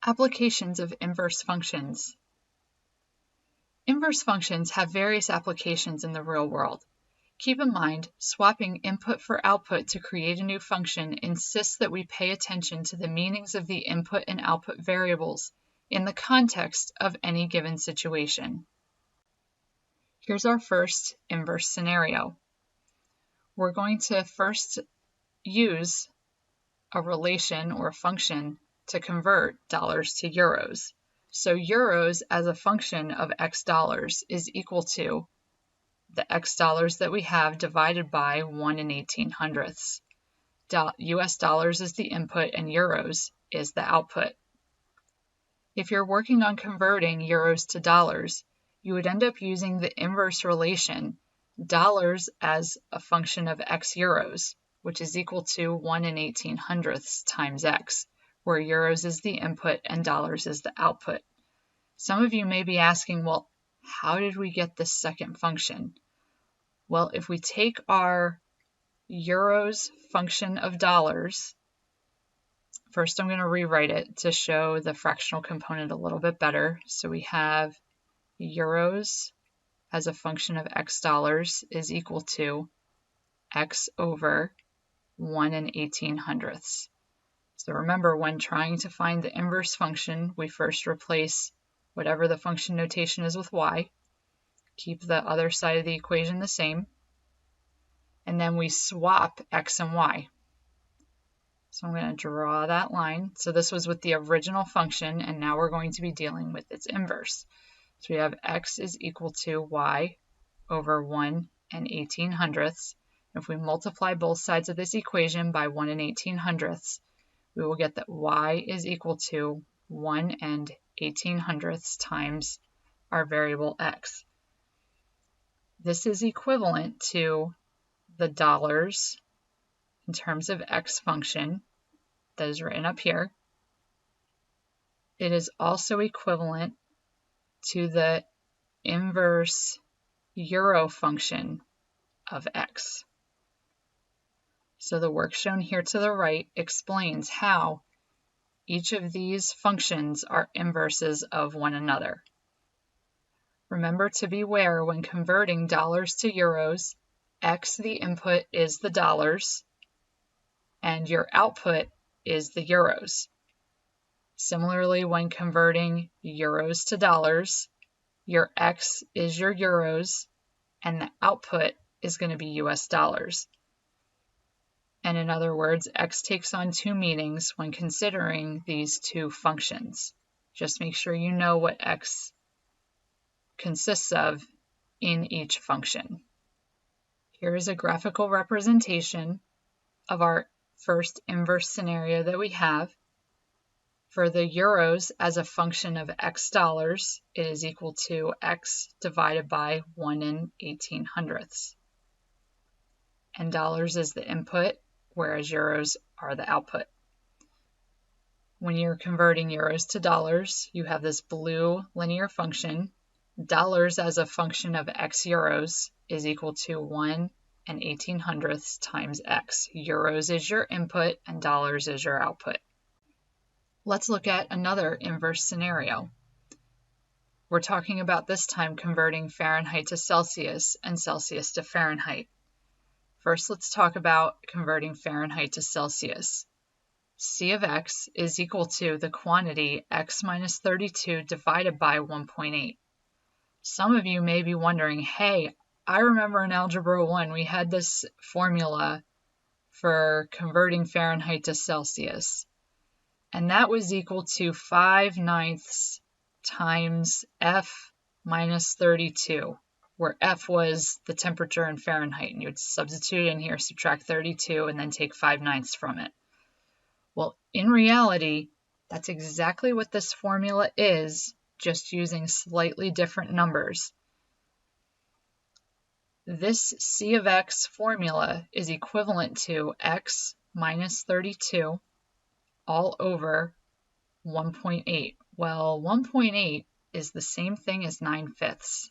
Applications of inverse functions. Inverse functions have various applications in the real world. Keep in mind, swapping input for output to create a new function insists that we pay attention to the meanings of the input and output variables in the context of any given situation. Here's our first inverse scenario. We're going to first use a relation or a function to convert dollars to euros. So euros as a function of x dollars is equal to the x dollars that we have divided by 1 and 1800ths. US dollars is the input and euros is the output. If you're working on converting euros to dollars, you would end up using the inverse relation, dollars as a function of x euros, which is equal to 1 and 1800ths times x, where euros is the input and dollars is the output. Some of you may be asking, well, how did we get this second function? Well, if we take our euros function of dollars, first I'm going to rewrite it to show the fractional component a little bit better. So we have euros as a function of x dollars is equal to x over 1 and 1800ths. So remember, when trying to find the inverse function, we first replace whatever the function notation is with y, keep the other side of the equation the same, and then we swap x and y. So I'm going to draw that line. So this was with the original function, and now we're going to be dealing with its inverse. So we have x is equal to y over 1 and 1800ths. If we multiply both sides of this equation by 1 and 1800ths, we will get that y is equal to 1 and 1800ths times our variable x. This is equivalent to the dollars in terms of x function that is written up here. It is also equivalent to the inverse euro function of x. So the work shown here to the right explains how each of these functions are inverses of one another. Remember to beware when converting dollars to euros, x, the input, is the dollars, and your output is the euros. Similarly, when converting euros to dollars, your x is your euros, and the output is going to be US dollars. And in other words, x takes on two meanings when considering these two functions. Just make sure you know what x consists of in each function. Here is a graphical representation of our first inverse scenario that we have. For the euros as a function of x dollars, it is equal to x divided by 1 and 1800ths. And dollars is the input, whereas euros are the output. When you're converting euros to dollars, you have this blue linear function. Dollars as a function of x euros is equal to 1 and 1800ths times x. Euros is your input and dollars is your output. Let's look at another inverse scenario. We're talking about this time converting Fahrenheit to Celsius and Celsius to Fahrenheit. First, let's talk about converting Fahrenheit to Celsius. C of x is equal to the quantity x minus 32 divided by 1.8. Some of you may be wondering, hey, I remember in Algebra 1 we had this formula for converting Fahrenheit to Celsius, and that was equal to 5/9 times F minus 32. Where F was the temperature in Fahrenheit, and you would substitute in here, subtract 32, and then take 5/9 from it. Well, in reality, that's exactly what this formula is, just using slightly different numbers. This C of x formula is equivalent to x minus 32 all over 1.8. Well, 1.8 is the same thing as 9/5.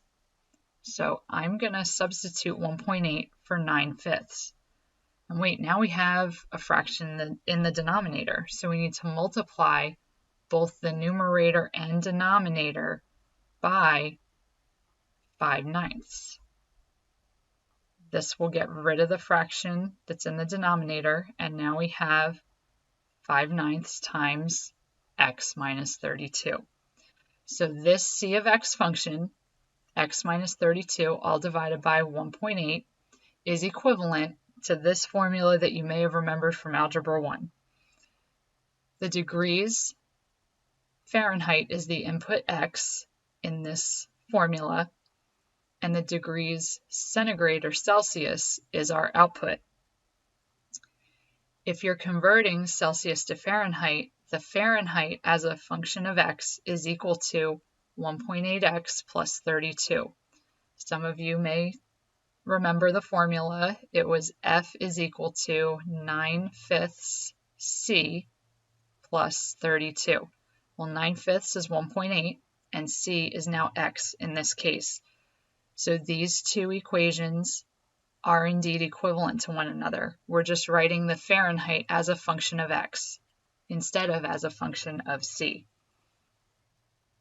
So I'm going to substitute 1.8 for 9/5. And wait, now we have a fraction in the denominator. So we need to multiply both the numerator and denominator by 5/9. This will get rid of the fraction that's in the denominator, and now we have 5/9 times x minus 32. So this c of x function, x minus 32 all divided by 1.8, is equivalent to this formula that you may have remembered from Algebra 1. The degrees Fahrenheit is the input x in this formula, and the degrees centigrade or Celsius is our output. If you're converting Celsius to Fahrenheit, the Fahrenheit as a function of x is equal to 1.8x plus 32. Some of you may remember the formula. It was F is equal to 9/5 C plus 32. Well, 9/5 is 1.8, and C is now x in this case. So these two equations are indeed equivalent to one another. We're just writing the Fahrenheit as a function of x instead of as a function of C.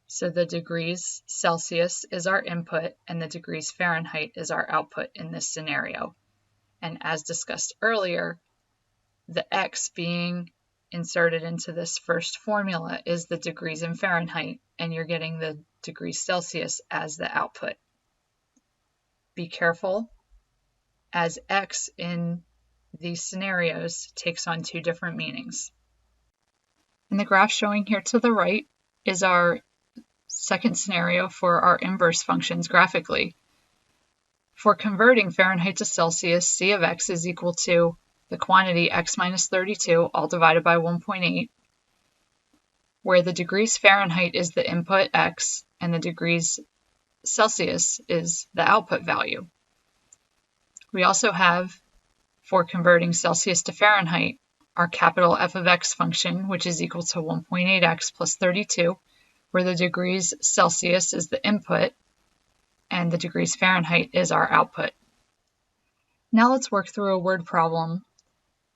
So the degrees Celsius is our input, and the degrees Fahrenheit is our output in this scenario. And as discussed earlier, the x being inserted into this first formula is the degrees in Fahrenheit, and you're getting the degrees Celsius as the output. Be careful, as x in these scenarios takes on two different meanings. In the graph showing here to the right is our second scenario for our inverse functions graphically. For converting Fahrenheit to Celsius, c of x is equal to the quantity x minus 32 all divided by 1.8, where the degrees Fahrenheit is the input x and the degrees Celsius is the output value. We also have, for converting Celsius to Fahrenheit, our capital F of x function, which is equal to 1.8x plus 32, where the degrees Celsius is the input and the degrees Fahrenheit is our output. Now let's work through a word problem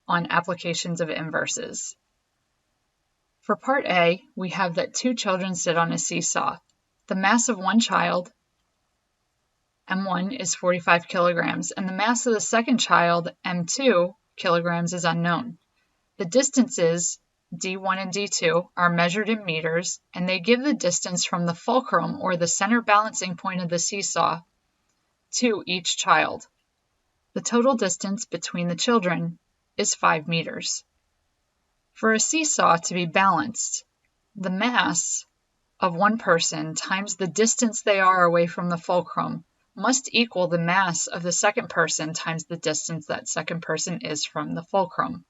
on applications of inverses. For part A, we have that two children sit on a seesaw. The mass of one child, M1, is 45 kilograms, and the mass of the second child, M2 kilograms, is unknown. The distances, D1 and D2, are measured in meters, and they give the distance from the fulcrum, or the center balancing point of the seesaw, to each child. The total distance between the children is 5 meters. For a seesaw to be balanced, the mass of one person times the distance they are away from the fulcrum must equal the mass of the second person times the distance that second person is from the fulcrum.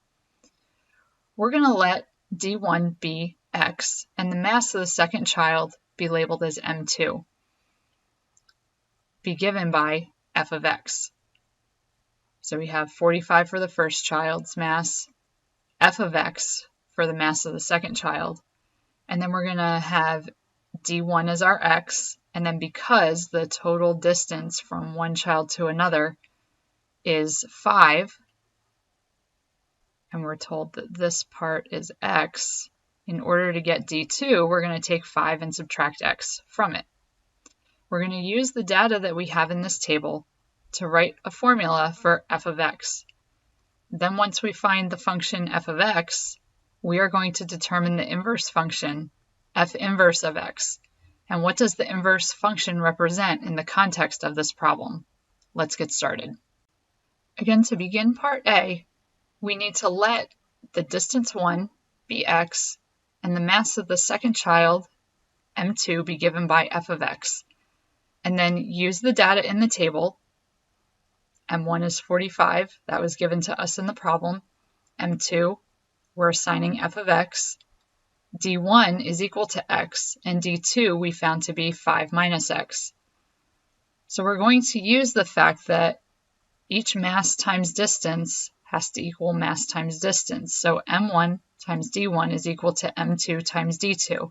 We're going to let D1 be x and the mass of the second child be labeled as M2, be given by f of x. So we have 45 for the first child's mass, f of x for the mass of the second child, and then we're going to have D1 as our x, and then because the total distance from one child to another is 5, and we're told that this part is x, in order to get D2, we're going to take 5 and subtract x from it. We're going to use the data that we have in this table to write a formula for f of x. Then once we find the function f of x, we are going to determine the inverse function, f inverse of x. And what does the inverse function represent in the context of this problem? Let's get started. Again, to begin part A, we need to let the distance 1 be x and the mass of the second child, M2, be given by f of x. And then use the data in the table. M1 is 45, that was given to us in the problem. M2, we're assigning f of x. D1 is equal to x, and D2 we found to be 5 minus x. So we're going to use the fact that each mass times distance has to equal mass times distance. So M1 times D1 is equal to M2 times D2.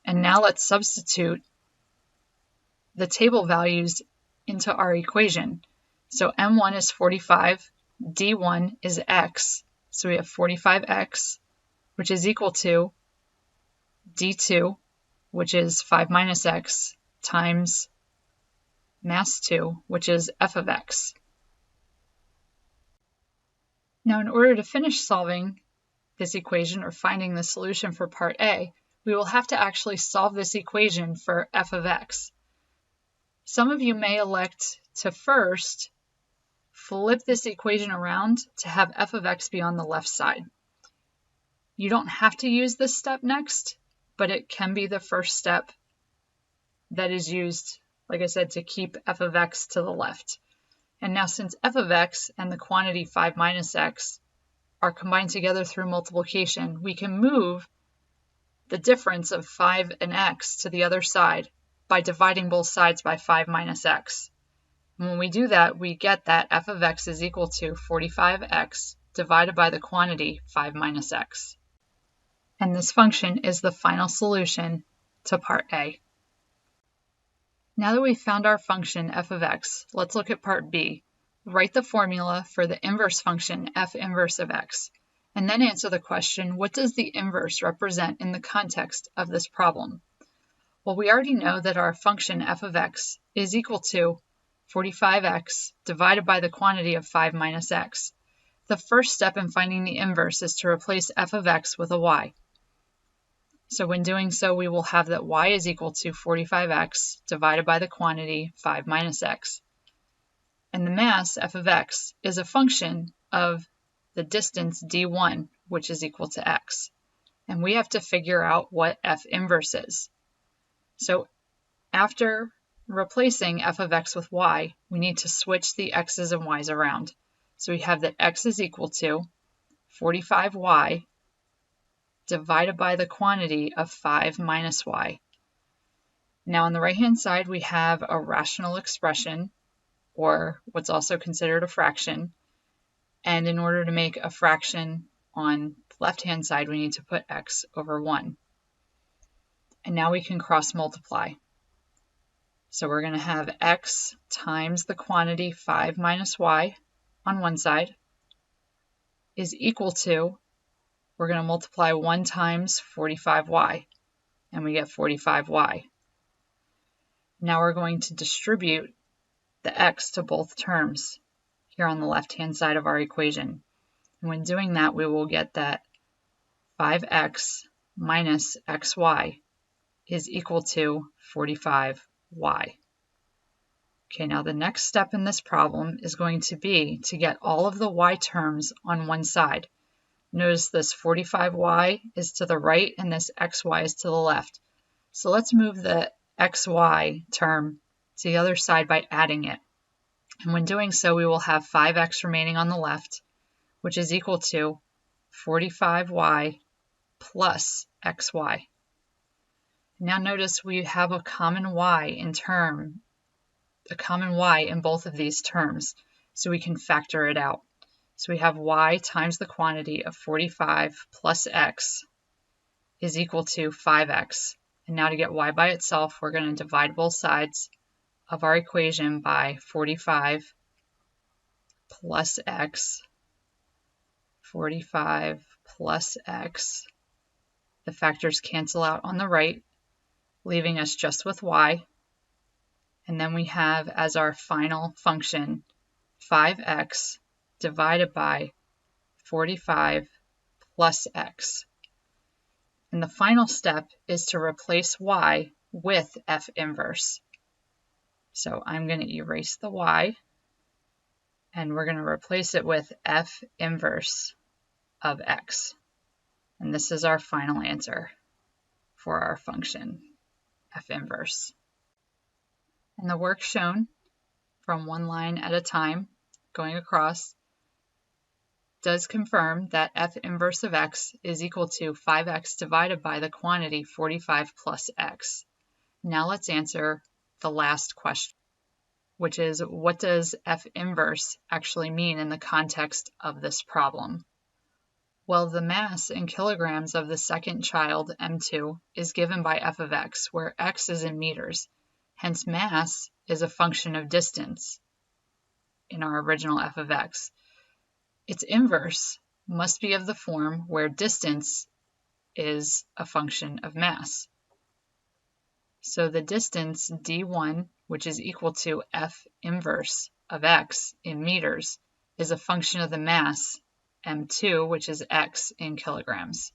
And now let's substitute the table values into our equation. So M1 is 45, D1 is x, so we have 45x, which is equal to d2, which is 5 minus x, times mass 2, which is f of x. Now, in order to finish solving this equation or finding the solution for part A, we will have to actually solve this equation for f of x. Some of you may elect to first flip this equation around to have f of x be on the left side. You don't have to use this step next, but it can be the first step that is used, like I said, to keep f of x to the left. And now since f of x and the quantity 5 minus x are combined together through multiplication, we can move the difference of 5 and x to the other side by dividing both sides by 5 minus x. And when we do that, we get that f of x is equal to 45x divided by the quantity 5 minus x. And this function is the final solution to part A. Now that we've found our function f of x, let's look at part B. Write the formula for the inverse function f inverse of x, and then answer the question, what does the inverse represent in the context of this problem? Well, we already know that our function f of x is equal to 45x divided by the quantity of 5 minus x. The first step in finding the inverse is to replace f of x with a y. So when doing so, we will have that y is equal to 45x divided by the quantity 5 minus x. And the mass, f of x, is a function of the distance d1, which is equal to x. And we have to figure out what f inverse is. So after replacing f of x with y, we need to switch the x's and y's around. So we have that x is equal to 45y divided by the quantity of 5 minus y. Now on the right-hand side, we have a rational expression, or what's also considered a fraction. And in order to make a fraction on the left-hand side, we need to put x over 1. And now we can cross multiply. So we're going to have x times the quantity 5 minus y on one side is equal to, we're going to multiply 1 times 45y, and we get 45y. Now we're going to distribute the x to both terms here on the left-hand side of our equation. And when doing that, we will get that 5x minus xy is equal to 45y. Okay, now the next step in this problem is going to be to get all of the y terms on one side. Notice this 45y is to the right and this xy is to the left. So let's move the xy term to the other side by adding it. And when doing so, we will have 5x remaining on the left, which is equal to 45y plus xy. Now notice we have a common y in both of these terms, so we can factor it out. So we have y times the quantity of 45 plus x is equal to 5x. And now to get y by itself, we're going to divide both sides of our equation by 45 plus x, 45 plus x. The factors cancel out on the right, leaving us just with y. And then we have as our final function 5x divided by 45 plus x. And the final step is to replace y with f inverse. So I'm going to erase the y, and we're going to replace it with f inverse of x. And this is our final answer for our function, f inverse. And the work shown from one line at a time going across does confirm that f inverse of x is equal to 5x divided by the quantity 45 plus x. Now let's answer the last question, which is, what does f inverse actually mean in the context of this problem? Well, the mass in kilograms of the second child, M2, is given by f of x, where x is in meters. Hence, mass is a function of distance in our original f of x. Its inverse must be of the form where distance is a function of mass. So the distance d1, which is equal to F inverse of x in meters, is a function of the mass m2, which is x in kilograms.